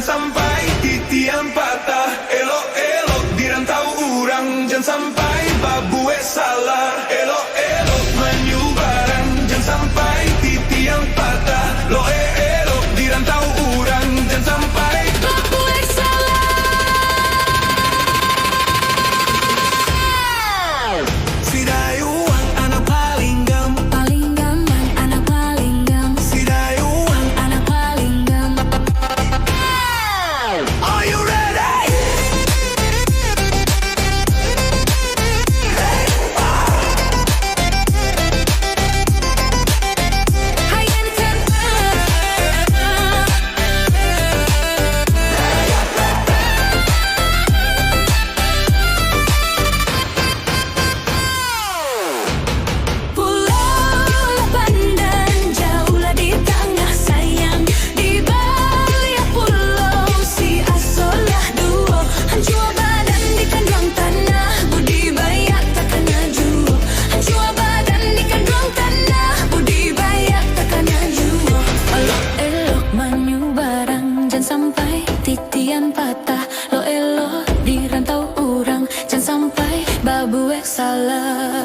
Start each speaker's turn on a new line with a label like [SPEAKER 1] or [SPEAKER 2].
[SPEAKER 1] jangan sampai titian patah. Elok-elok dirantau orang, jangan sampai babue salah. Elok-elok manyu barang, jangan sampai titian patah. Lo elok dirantau orang, jangan sampai babue salah. Si dayuang anak paling gam,
[SPEAKER 2] Paling gampang anak paling gampang.
[SPEAKER 1] si dayuang.
[SPEAKER 2] Anak paling gampang.
[SPEAKER 1] Are you ready?
[SPEAKER 2] Hai ganten. Pulau pandan jauhlah di tengah sayang, di balik pulau si asolah duo. Hancur badan di kandang tanah, budi bayak takkan juo. Hancur badan di kandang tanah, budi bayak takkan juo. Elok-elok manyu barang, jangan sampai titian patah. Lo elok dirantau orang, jangan sampai babuek salah.